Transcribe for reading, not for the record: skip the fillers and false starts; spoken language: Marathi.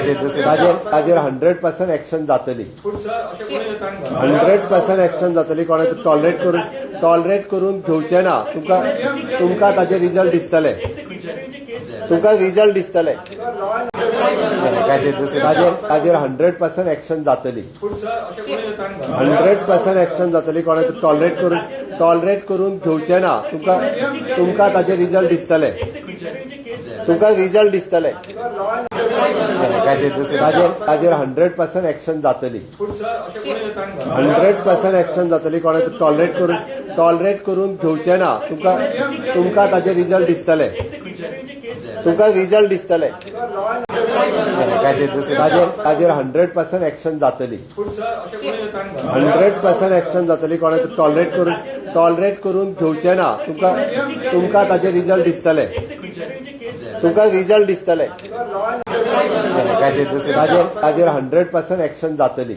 ताजेर 100% एक्शन जातली. 100% एक्शन जातली. कोणाक टॉलरेट करून घेवचे ना. तुमका ताजे रिजल्ट दिसतले. तुमकां रिजल्ट दिसतले. ताजेर 100% एक्शन जातली. 100% एक्शन जातली. कोणाक टॉलरेट करून घेवचे ना. तुमकां ताजे रिजल्ट दिसतले. तुमकां रिजल्ट दिसतले. ताजेर 100% एक्शन जातली. 100% एक्शन जातली. कोणाक टॉलरेट करून घेवचे ना. तुमकां ताजे रिजल्ट दिसतले. तुमकां रिजल्ट दिसतले. ताजेर 100% एक्शन जातली. 100% एक्शन जातली. कोणाक टॉलरेट करून घेवचे ना. तुमकां ताजे रिजल्ट दिसतले. तुमकां रिजल्ट दिसतले. ताजेर 100% एक्शन जातली.